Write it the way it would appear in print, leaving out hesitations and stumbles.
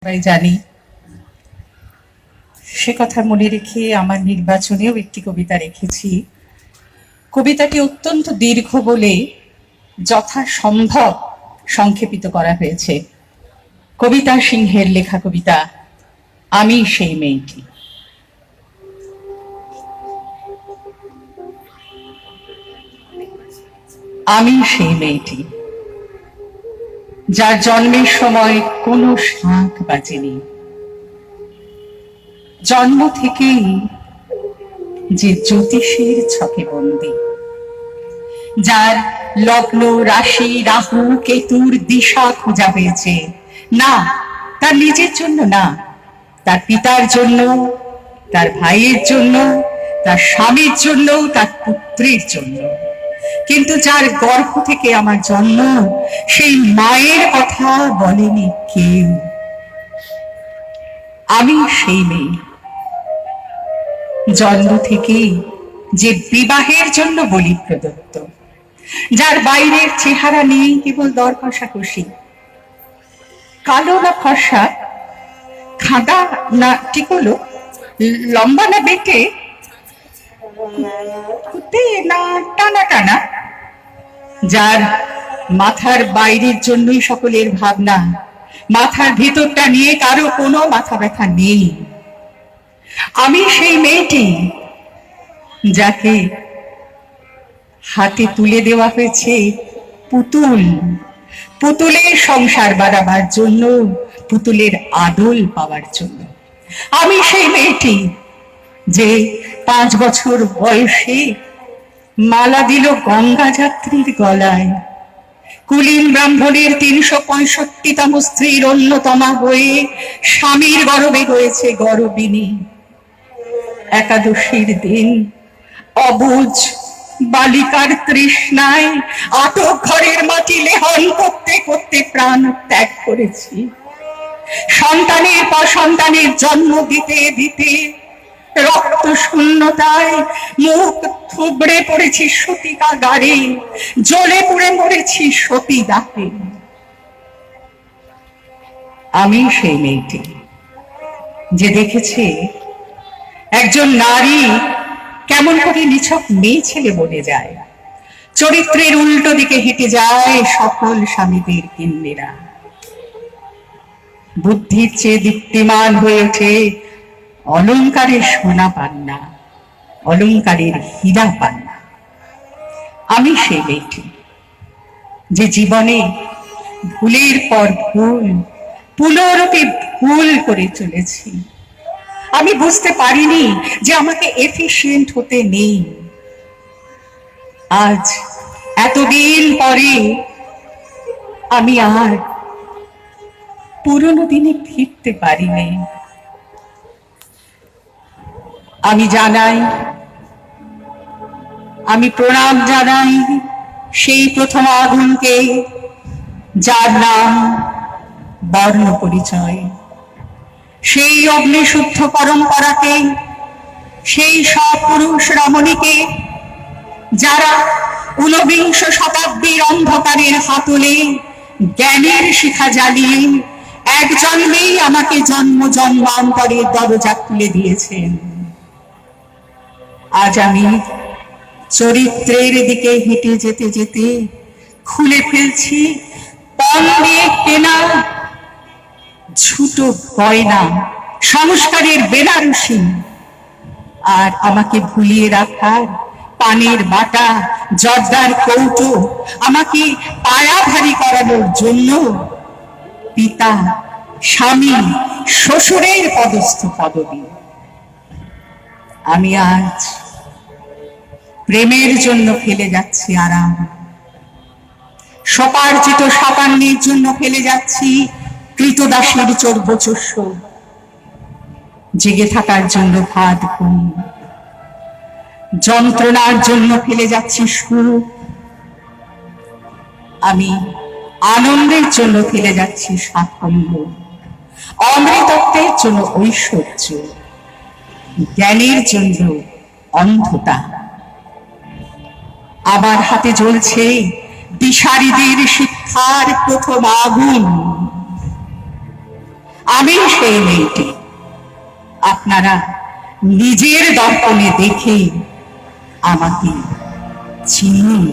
সবাই জানি, সে কথা মনে রেখে আমার নির্বাচনেও একটি কবিতা রেখেছি। কবিতাটি অত্যন্ত দীর্ঘ বলে যথাসম্ভব সংক্ষেপিত করা হয়েছে। কবিতা সিংহের লেখা কবিতা আমি সেই মেয়েটি। আমি সেই মেয়েটি যার জন্মের সময় কোনো শাঁখ বাজেনি, জন্ম থেকেই যে জ্যোতিষের ছকে বন্দী, যার লগ্ন রাশি রাহু কেতুর দিশা খোঁজা হয়েছে, না তার নিজের জন্য, না তার পিতার জন্য, তার ভাইয়ের জন্য, তার স্বামীর জন্য, তার পুত্রের জন্য, কিন্তু যার গর্ভ থেকে আমার জন্ম সেই মায়ের কথা বলেনি কেউ। আমি সেই মেয়ে, জন্ম থেকেই যে বিবাহের জন্য বলি প্রদত্ত, যার বাইরের চেহারা নেই, কেবল দর কষাকষি, কালো না ফর্সা, খাঁদা না টিকলো, লম্বা না বেটে, না টানা টানা, যার মাথার বাইরের জন্যই সকলের ভাবনা, মাথার ভেতরটা নিয়ে কারো কোনো মাথা ব্যথা নেই। আমি সেই মেয়েটি যাকে হাতে তুলে দেওয়া হয়েছে পুতুল, পুতুলের সংসার বাড়াবার জন্য, পুতুলের আদল পাওয়ার জন্য। আমি সেই মেয়েটি যে 5 বছর বয়সে মালা দিল গঙ্গা যাত্রীর গলায়, কুলীন ব্রাহ্মণের 365তম স্ত্রীর অন্যতমা হয়ে স্বামীর গর্ভে হয়েছে গর্বিনী। একাদশীর দিন অবুঝ বালিকার তৃষ্ণায় আটক ঘরের মাটি লেহন করতে করতে প্রাণ ত্যাগ করেছি। সন্তানের পর সন্তানের জন্ম দিতে দিতে রক্ত শূন্যতায় মুখ থুবড়ে পড়েছি সতীকাগারে, জ্বলে পুড়ে মরেছি সতী দাহে। আমি সেই মেয়েটি যে দেখেছে একজন নারী কেমন করে নিছক মেয়ে ছেলে বনে যায়, চরিত্রের উল্টো দিকে হেঁটে যায় সকল স্বামীদের কিন্নিরা। বুদ্ধির চেয়ে দীপ্তিমান হয়ে ওঠে অলংকারের সোনা পান্না, অলংকারের হীরা পান্না। আমি সেই মেয়েটি যে জীবনে ভুলের পর ভুল, পুনরপি ভুল করে চলেছি। আমি বুঝতে পারিনি যে আমাকে এফিশিয়েন্ট হতে নেই। আজ এতদিন পরে আমি আর পুরনো দিনে ফিরতে পারিনি। আমি জানাই, আমি প্রণাম জানাই সেই প্রথম আগুনকে, যার নাম বর্ণ পরিচয়, সেই অগ্নিশুদ্ধ পরম্পরাকে, সেই সব পুরুষ রমণীকে যারা 19 শতাব্দীর অন্ধকারের হাতলে জ্ঞানের শিখা জ্বালিয়ে এক জন্মেই আমাকে জন্ম জন্মান্তরের দরজা খুলে দিয়েছেন। আজ আমি চরিত্রের দিকে হেঁটে যেতে যেতে খুলে ফেলছি পণ দিয়ে কেনা ছোট গয়না, সংস্কারের বেনারসি, আর আমাকে ভুলিয়ে রাখার পানের বাটা, জর্দার কৌটো, আমাকে পায়া ভারী করানোর জন্য পিতা, স্বামী, শ্বশুরের পদস্থ পদবী। আমি আজ প্রেমের জন্য ফেলে যাচ্ছি আরাম, স্বপার্জিত সাতান্নের জন্য ফেলে যাচ্ছি কৃতদাসীর চর্বচস্য, জেগে থাকার জন্য ভাত ঘুম, যন্ত্রণার জন্য ফেলে যাচ্ছি সুখ, আমি আনন্দের জন্য ফেলে যাচ্ছি সাফল্য, অমৃতত্বের জন্য ঐশ্বর্য, জ্ঞানের জন্য অন্ধতা। আবার হাতে জ্বলছে দিশারীদের শিক্ষার প্রথম আগুন। আমি সেই মেয়েটি। আপনারা নিজের দর্পণে দেখে আমাকে চিনুন।